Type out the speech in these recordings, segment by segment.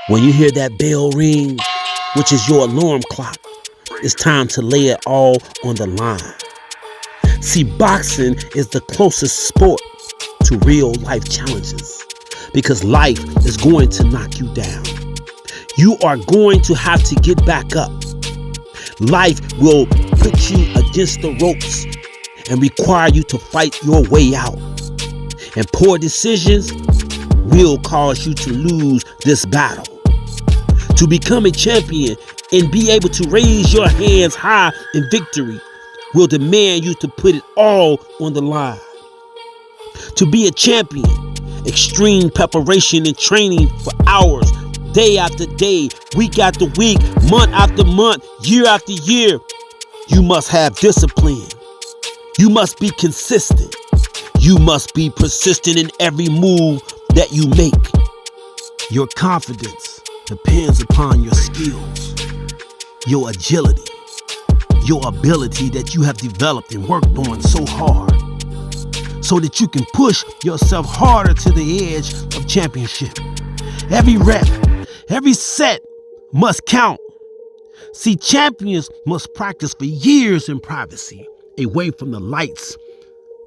When you hear that bell ring, which is your alarm clock, it's time to lay it all on the line. See, boxing is the closest sport to real life challenges because life is going to knock you down. You are going to have to get back up. Life will put you against the ropes and require you to fight your way out. And poor decisions will cause you to lose this battle. To become a champion and be able to raise your hands high in victory will demand you to put it all on the line. To be a champion, extreme preparation and training for hours, day after day, week after week, month after month, year after year. You must have discipline. You must be consistent. You must be persistent in every move that you make. Your confidence depends upon your skills, your agility, your ability that you have developed and worked on so hard so that you can push yourself harder to the edge of championship. Every rep, every set must count. See, champions must practice for years in privacy, away from the lights,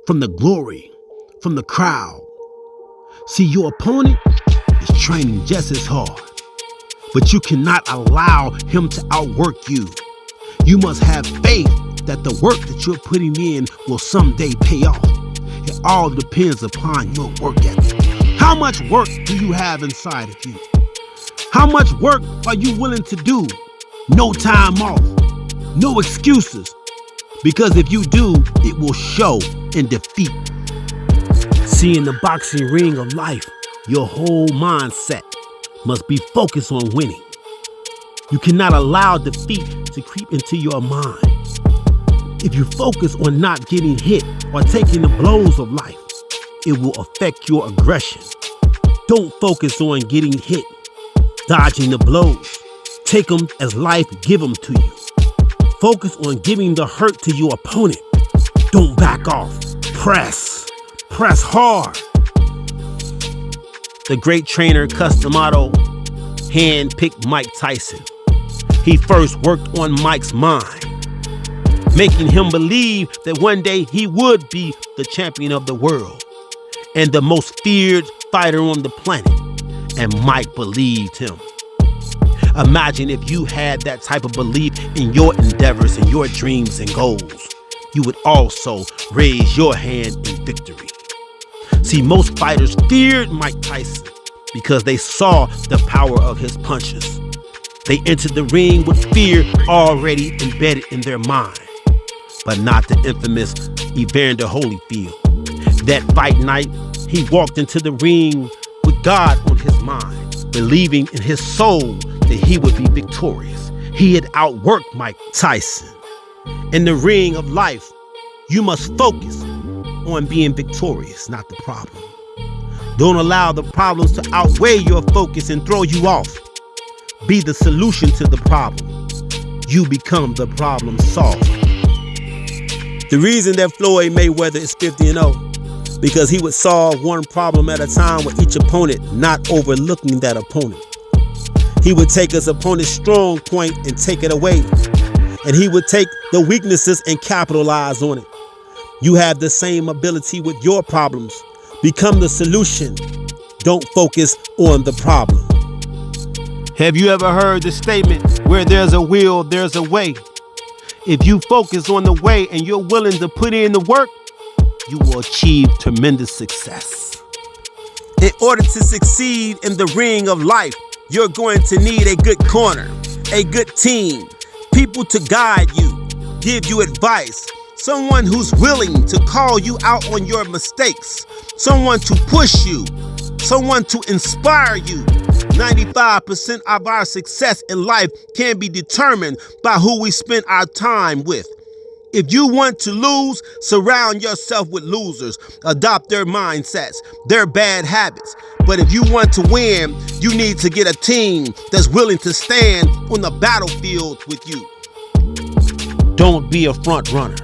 from the glory, from the crowd. See, your opponent is training just as hard, but you cannot allow him to outwork you. You must have faith that the work that you're putting in will someday pay off. It all depends upon your work ethic. How much work do you have inside of you? How much work are you willing to do? No time off, no excuses. Because if you do, it will show in defeat. See, in the boxing ring of life, your whole mindset must be focused on winning. You cannot allow defeat to creep into your mind. If you focus on not getting hit or taking the blows of life, it will affect your aggression. Don't focus on getting hit, dodging the blows. Take them as life give them to you. Focus on giving the hurt to your opponent. Don't back off. Press hard. The great trainer Customato handpicked Mike Tyson. He first worked on Mike's mind, making him believe that one day he would be the champion of the world and the most feared fighter on the planet. And Mike believed him. Imagine if you had that type of belief in your endeavors and your dreams and goals. You would also raise your hand in victory. See, most fighters feared Mike Tyson because they saw the power of his punches. They entered the ring with fear already embedded in their mind, but not the infamous Evander Holyfield. That fight night, he walked into the ring with God on his mind, believing in his soul that he would be victorious. He had outworked Mike Tyson. In the ring of life, you must focus on being victorious, not the problem. Don't allow the problems to outweigh your focus and throw you off. Be the solution to the problem. You become the problem solver. The reason that Floyd Mayweather is 50-0, because he would solve one problem at a time with each opponent, not overlooking that opponent. He would take his opponent's strong point and take it away. And he would take the weaknesses and capitalize on it. You have the same ability with your problems. Become the solution. Don't focus on the problem. Have you ever heard the statement, where there's a will, there's a way? If you focus on the way and you're willing to put in the work, you will achieve tremendous success. In order to succeed in the ring of life, you're going to need a good corner, a good team, people to guide you, give you advice, someone who's willing to call you out on your mistakes, someone to push you, someone to inspire you. 95% of our success in life can be determined by who we spend our time with. If you want to lose, surround yourself with losers. Adopt their mindsets, their bad habits. But if you want to win, you need to get a team that's willing to stand on the battlefield with you. Don't be a front runner.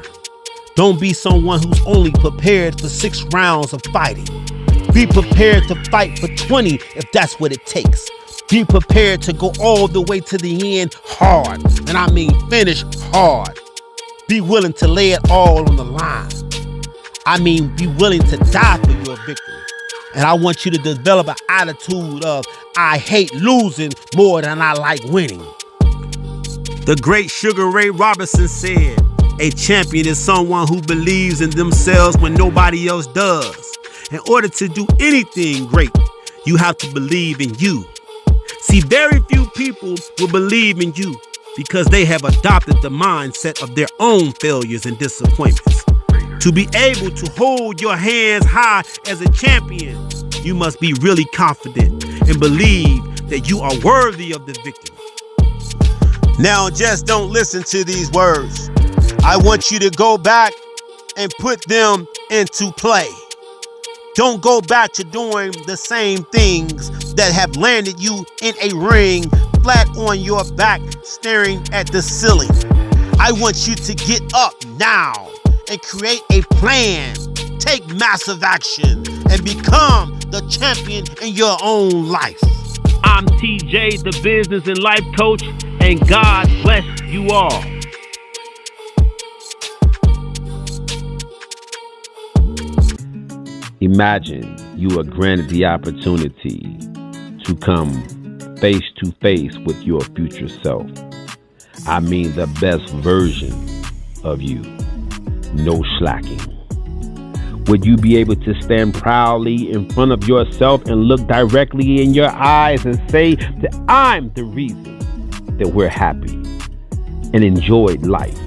Don't be someone who's only prepared for 6 rounds of fighting. Be prepared to fight for 20 if that's what it takes. Be prepared to go all the way to the end hard. And I mean finish hard. Be willing to lay it all on the line. I mean, be willing to die for your victory. And I want you to develop an attitude of, I hate losing more than I like winning. The great Sugar Ray Robinson said, a champion is someone who believes in themselves when nobody else does. In order to do anything great, you have to believe in you. See, very few people will believe in you because they have adopted the mindset of their own failures and disappointments. To be able to hold your hands high as a champion, you must be really confident and believe that you are worthy of the victory. Now, just don't listen to these words. I want you to go back and put them into play. Don't go back to doing the same things that have landed you in a ring flat on your back staring at the ceiling. I want you to get up now and create a plan. Take massive action and become the champion in your own life. I'm TJ, the business and life coach, and God bless you all. Imagine you are granted the opportunity to come face to face with your future self. I mean the best version of you. No slacking. Would you be able to stand proudly in front of yourself and look directly in your eyes and say that I'm the reason that we're happy and enjoyed life?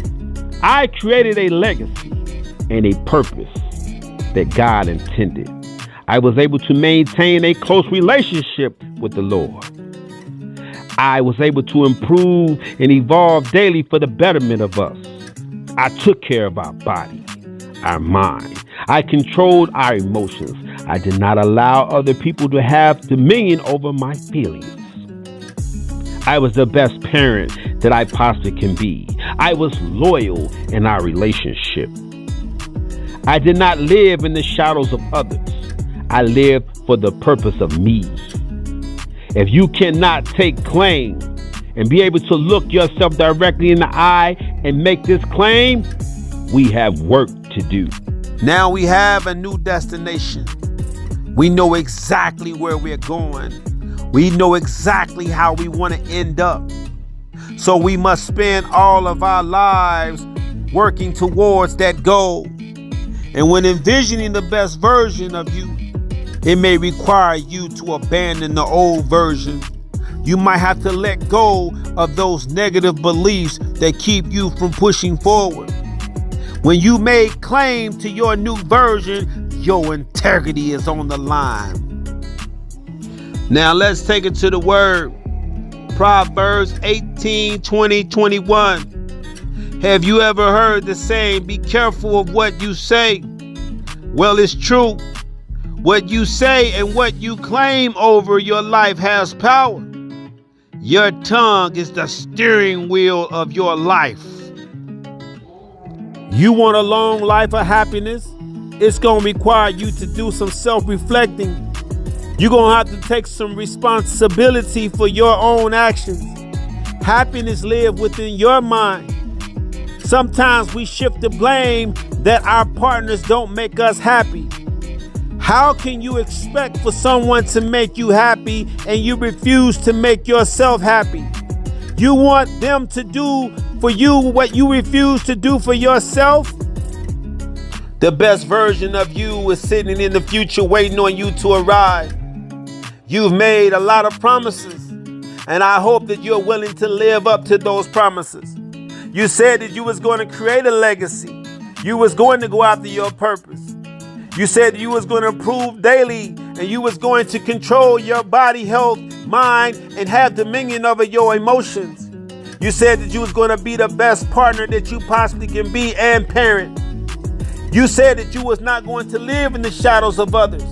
I created a legacy and a purpose that God intended. I was able to maintain a close relationship with the Lord. I was able to improve and evolve daily for the betterment of us. I took care of our body, our mind. I controlled our emotions. I did not allow other people to have dominion over my feelings. I was the best parent that I possibly can be. I was loyal in our relationship. I did not live in the shadows of others. I lived for the purpose of me. If you cannot take claim and be able to look yourself directly in the eye and make this claim, we have work to do. Now we have a new destination. We know exactly where we're going. We know exactly how we want to end up. So we must spend all of our lives working towards that goal. And when envisioning the best version of you, it may require you to abandon the old version. You might have to let go of those negative beliefs that keep you from pushing forward. When you make claim to your new version, your integrity is on the line. Now let's take it to the word. Proverbs 18, 20, 21. Have you ever heard the saying, be careful of what you say? Well, it's true. What you say and what you claim over your life has power. Your tongue is the steering wheel of your life. You want a long life of happiness? It's going to require you to do some self-reflecting. You're going to have to take some responsibility for your own actions. Happiness lives within your mind. Sometimes we shift the blame that our partners don't make us happy. How can you expect for someone to make you happy and you refuse to make yourself happy? You want them to do for you what you refuse to do for yourself? The best version of you is sitting in the future waiting on you to arrive. You've made a lot of promises, and I hope that you're willing to live up to those promises. You said that you was going to create a legacy. You was going to go after your purpose. You said you was going to improve daily, and you was going to control your body, health, mind, and have dominion over your emotions. You said that you was going to be the best partner that you possibly can be and parent. You said that you was not going to live in the shadows of others.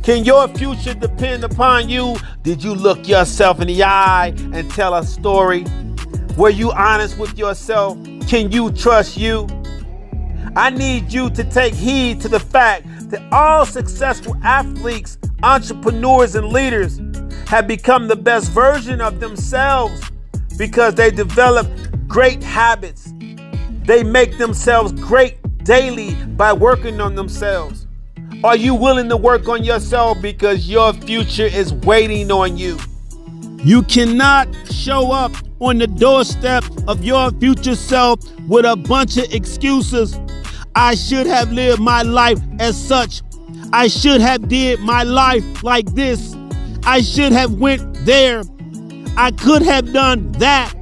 Can your future depend upon you? Did you look yourself in the eye and tell a story? Were you honest with yourself? Can you trust you? I need you to take heed to the fact that all successful athletes, entrepreneurs, and leaders have become the best version of themselves because they develop great habits. They make themselves great daily by working on themselves. Are you willing to work on yourself because your future is waiting on you? You cannot show up on the doorstep of your future self with a bunch of excuses. I should have lived my life as such. I should have did my life like this. I should have went there. I could have done that.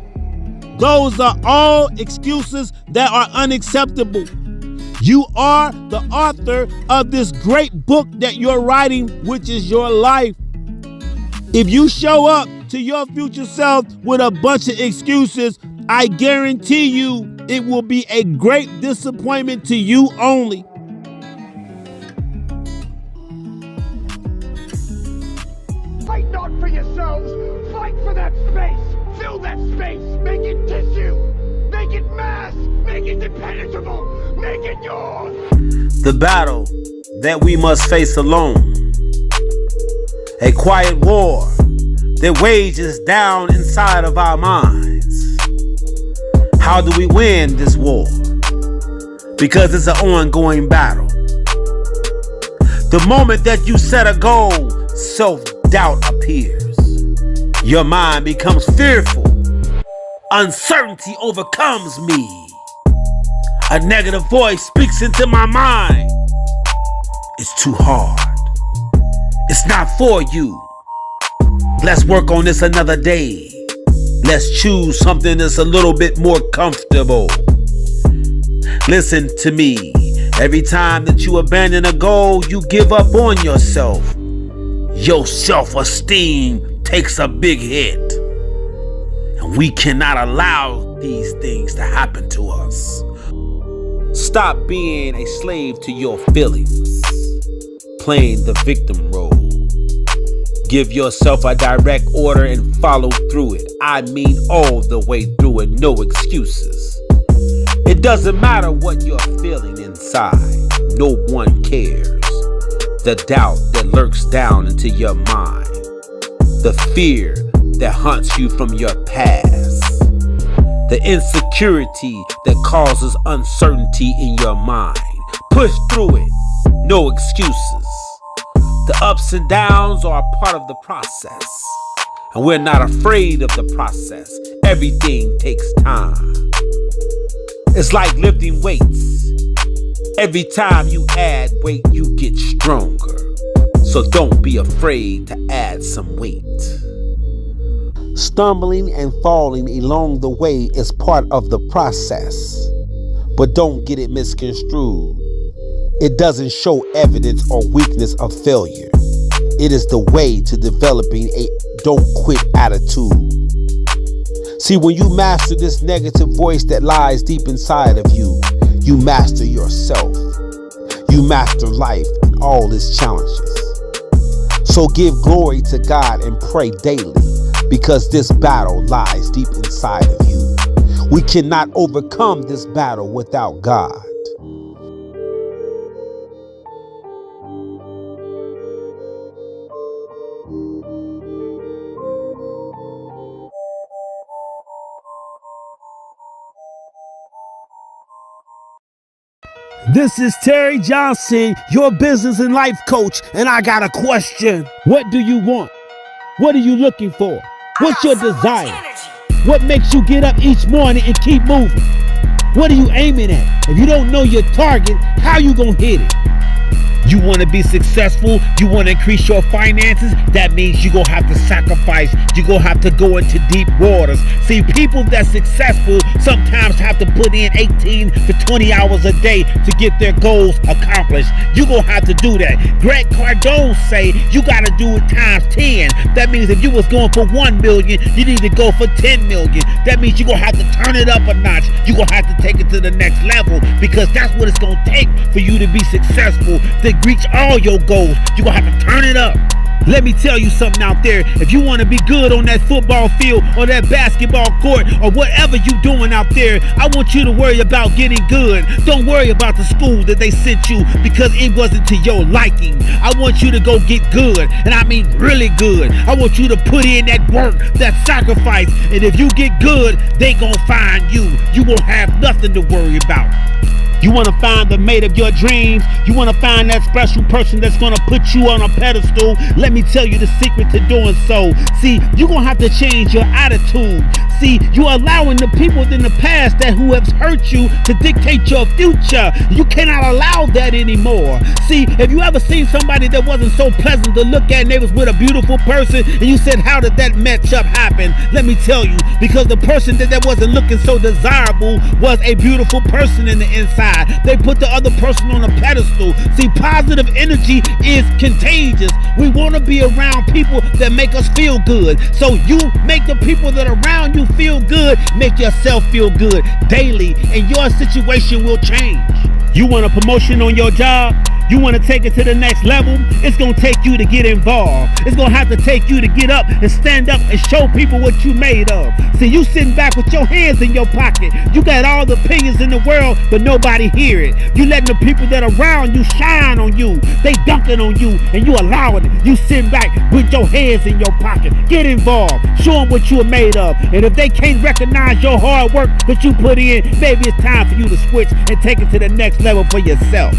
Those are all excuses that are unacceptable. You are the author of this great book that you're writing, which is your life. If you show up to your future self with a bunch of excuses, I guarantee you it will be a great disappointment to you only. Fight not for yourselves, fight for that space. Fill that space, make it tissue, make it mass, make it impenetrable, make it yours. The battle that we must face alone. A quiet war that wages down inside of our minds. How do we win this war? Because it's an ongoing battle. The moment that you set a goal, self-doubt appears. Your mind becomes fearful. Uncertainty overcomes me. A negative voice speaks into my mind. It's too hard. It's not for you. Let's work on this another day. Let's choose something that's a little bit more comfortable. Listen to me. Every time that you abandon a goal, you give up on yourself. Your self-esteem takes a big hit. And we cannot allow these things to happen to us. Stop being a slave to your feelings, playing the victim role. Give yourself a direct order and follow through it. I mean all the way through it, no excuses. It doesn't matter what you're feeling inside. No one cares. The doubt that lurks down into your mind. The fear that haunts you from your past. The insecurity that causes uncertainty in your mind. Push through it. No excuses. The ups and downs are a part of the process. And we're not afraid of the process. Everything takes time. It's like lifting weights. Every time you add weight, you get stronger. So don't be afraid to add some weight. Stumbling and falling along the way is part of the process. But don't get it misconstrued. It doesn't show evidence or weakness of failure. It is the way to developing a don't quit attitude. See, when you master this negative voice that lies deep inside of you, you master yourself. You master life and all its challenges. So give glory to God and pray daily, because this battle lies deep inside of you. We cannot overcome this battle without God. This is Terry Johnson, your business and life coach, and I got a question. What do you want? What are you looking for? What's your desire? What makes you get up each morning and keep moving? What are you aiming at? If you don't know your target, how you gonna hit it? You want to be successful? You want to increase your finances? That means you're going to have to sacrifice. You're going to have to go into deep waters. See, people that's successful sometimes have to put in 18 to 20 hours a day to get their goals accomplished. You're going to have to do that. Grant Cardone say you got to do it times 10. That means if you was going for 1 million, you need to go for 10 million. That means you're going to have to turn it up a notch. You're going to have to take it to the next level, because that's what it's going to take for you to be successful, to reach all your goals. You're going to have to turn it up. Let me tell you something out there. If you want to be good on that football field or that basketball court or whatever you doing out there, I want you to worry about getting good. Don't worry about the school that they sent you because it wasn't to your liking. I want you to go get good, and I mean really good. I want you to put in that work, that sacrifice, and if you get good, they gonna find you. You won't have nothing to worry about. You want to find the mate of your dreams. You want to find that special person that's going to put you on a pedestal. Let me tell you the secret to doing so. See, you're going to have to change your attitude. See, you're allowing the people in the past that who have hurt you to dictate your future. You cannot allow that anymore. See, if you ever seen somebody that wasn't so pleasant to look at and they was with a beautiful person and you said, how did that matchup happen? Let me tell you, because the person that wasn't looking so desirable was a beautiful person in the inside. They put the other person on a pedestal. See, positive energy is contagious. We want to be around people that make us feel good. So you make the people that are around you feel good, make yourself feel good daily, and your situation will change. You want a promotion on your job? You want to take it to the next level? It's going to take you to get involved. It's going to have to take you to get up and stand up and show people what you made of. See, you sitting back with your hands in your pocket. You got all the opinions in the world, but nobody hear it. You letting the people that are around you shine on you. They dunking on you, and you allowing it. You sitting back with your hands in your pocket. Get involved. Show them what you are made of. And if they can't recognize your hard work that you put in, maybe it's time for you to switch and take it to the next level for yourself.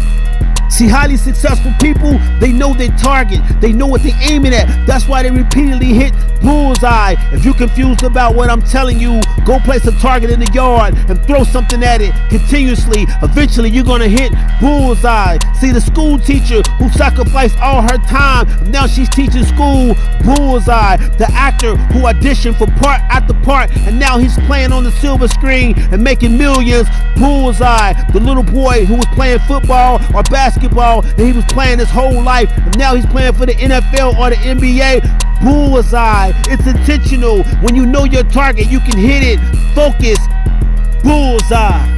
See, highly successful people, they know their target. They know what they're aiming at. That's why they repeatedly hit bullseye. If you're confused about what I'm telling you, go place a target in the yard and throw something at it continuously. Eventually, you're going to hit bullseye. See, the school teacher who sacrificed all her time, now she's teaching school, bullseye. The actor who auditioned for part after part, and now he's playing on the silver screen and making millions, bullseye. The little boy who was playing football or basketball, and he was playing his whole life, and now he's playing for the NFL or the NBA, bullseye. It's intentional. When you know your target, you can hit it. Focus, bullseye.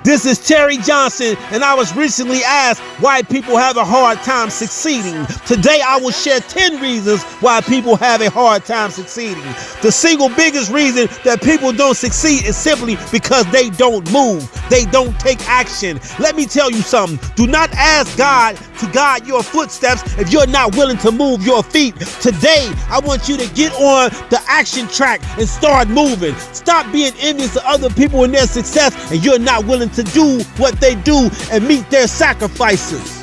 This is Terry Johnson, and I was recently asked why people have a hard time succeeding. Today, I will share 10 reasons why people have a hard time succeeding. The single biggest reason that people don't succeed is simply because they don't move. They don't take action. Let me tell you something. Do not ask God to guide your footsteps if you're not willing to move your feet. Today, I want you to get on the action track and start moving. Stop being envious of other people and their success, and you're not willing to do what they do and meet their sacrifices.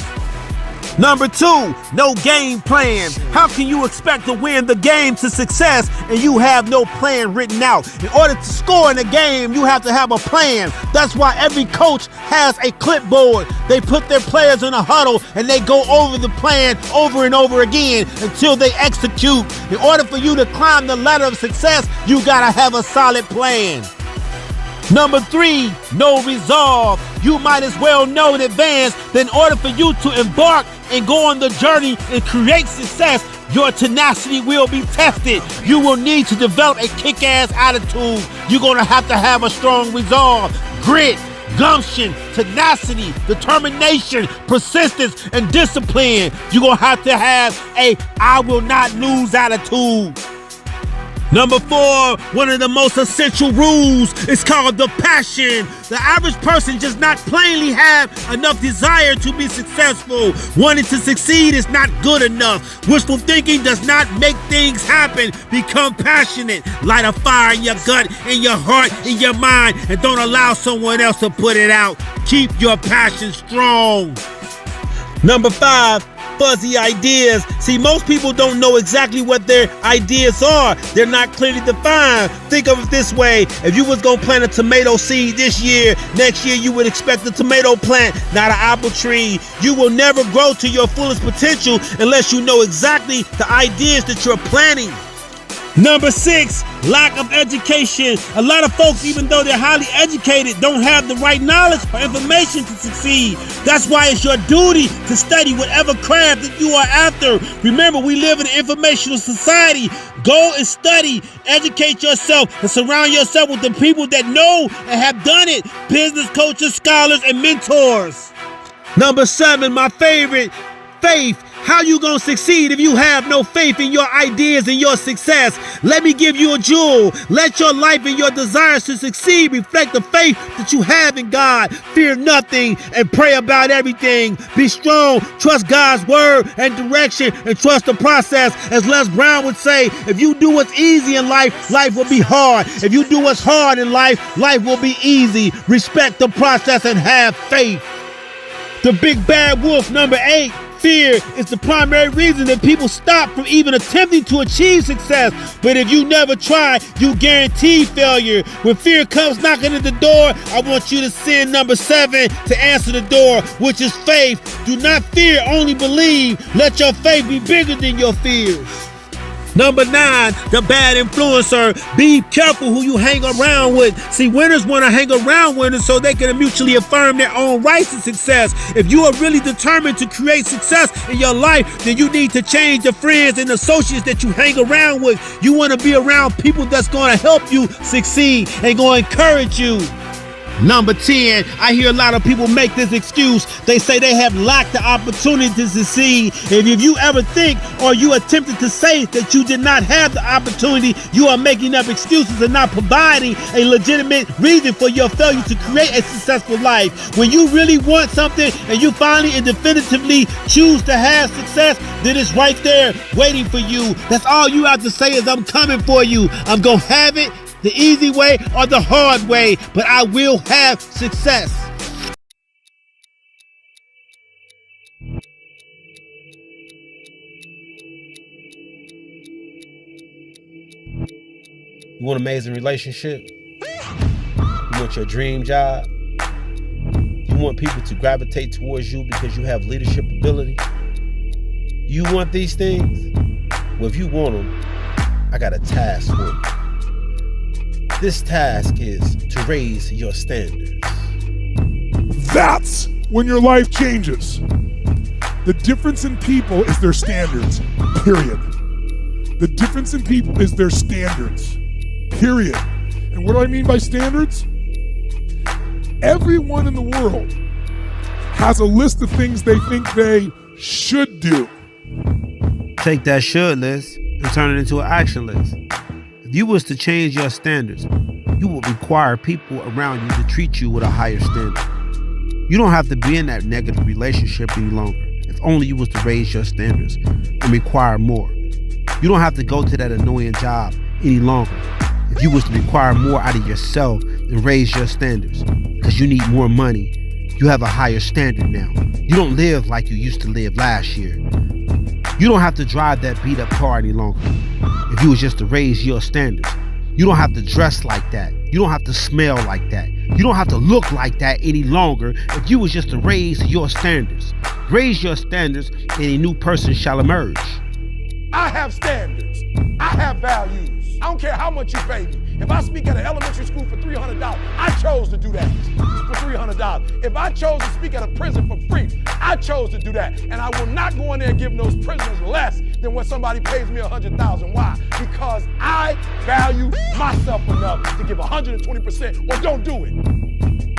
Number 2, no game plan. How can you expect to win the game to success and you have no plan written out? In order to score in a game, you have to have a plan. That's why every coach has a clipboard. They put their players in a huddle and they go over the plan over and over again until they execute. In order for you to climb the ladder of success, you gotta have a solid plan. Number 3, no resolve. You might as well know in advance that in order for you to embark and go on the journey and create success, your tenacity will be tested. You will need to develop a kick-ass attitude. You're going to have a strong resolve, grit, gumption, tenacity, determination, persistence, and discipline. You're going to have a I will not lose attitude. Number 4, one of the most essential rules is called the passion. The average person does not plainly have enough desire to be successful. Wanting to succeed is not good enough. Wishful thinking does not make things happen. Become passionate. Light a fire in your gut, in your heart, in your mind, and don't allow someone else to put it out. Keep your passion strong. Number 5, fuzzy ideas. See, most people don't know exactly what their ideas are. They're not clearly defined. Think of it this way. If you was going to plant a tomato seed this year, next year you would expect a tomato plant, not an apple tree. You will never grow to your fullest potential unless you know exactly the ideas that you're planting. Number 6, lack of education. A lot of folks, even though they're highly educated, don't have the right knowledge or information to succeed. That's why it's your duty to study whatever craft that you are after. Remember, we live in an informational society. Go and study, educate yourself, and surround yourself with the people that know and have done it. Business coaches, scholars, and mentors. Number 7, my favorite, faith. How you gonna succeed if you have no faith in your ideas and your success? Let me give you a jewel. Let your life and your desires to succeed reflect the faith that you have in God. Fear nothing and pray about everything. Be strong, trust God's word and direction, and trust the process. As Les Brown would say, if you do what's easy in life, life will be hard. If you do what's hard in life, life will be easy. Respect the process and have faith. The big bad wolf, number 8. Fear is the primary reason that people stop from even attempting to achieve success. But if you never try, you guarantee failure. When fear comes knocking at the door, I want you to send number 7 to answer the door, which is faith. Do not fear, only believe. Let your faith be bigger than your fears. Number 9, the bad influencer. Be careful who you hang around with. See, winners want to hang around winners so they can mutually affirm their own rights to success. If you are really determined to create success in your life, then you need to change the friends and associates that you hang around with. You want to be around people that's going to help you succeed and going to encourage you. Number 10, I hear a lot of people make this excuse. They say they have lacked the opportunity to succeed. And if you ever think or you attempted to say that you did not have the opportunity, you are making up excuses and not providing a legitimate reason for your failure to create a successful life. When you really want something and you finally and definitively choose to have success, then it's right there waiting for you. That's all you have to say is, I'm coming for you. I'm going to have it the easy way or the hard way, but I will have success. You want an amazing relationship? You want your dream job? You want people to gravitate towards you because you have leadership ability? You want these things? Well, if you want them, I got a task for you. This task is to raise your standards. That's when your life changes. The difference in people is their standards, period. The difference in people is their standards, period. And what do I mean by standards? Everyone in the world has a list of things they think they should do. Take that should list and turn it into an action list. If you was to change your standards, you would require people around you to treat you with a higher standard. You don't have to be in that negative relationship any longer if only you was to raise your standards and require more. You don't have to go to that annoying job any longer if you was to require more out of yourself and raise your standards because you need more money. You have a higher standard now. You don't live like you used to live last year. You don't have to drive that beat up car any longer if you was just to raise your standards. You don't have to dress like that. You don't have to smell like that. You don't have to look like that any longer if you was just to raise your standards. Raise your standards and a new person shall emerge. I have standards. I have values. I don't care how much you pay me. If I speak at an elementary school for $300, I chose to do that for $300. If I chose to speak at a prison for free, I chose to do that. And I will not go in there and give those prisoners less than what somebody pays me $100,000. Why? Because I value myself enough to give 120% or don't do it.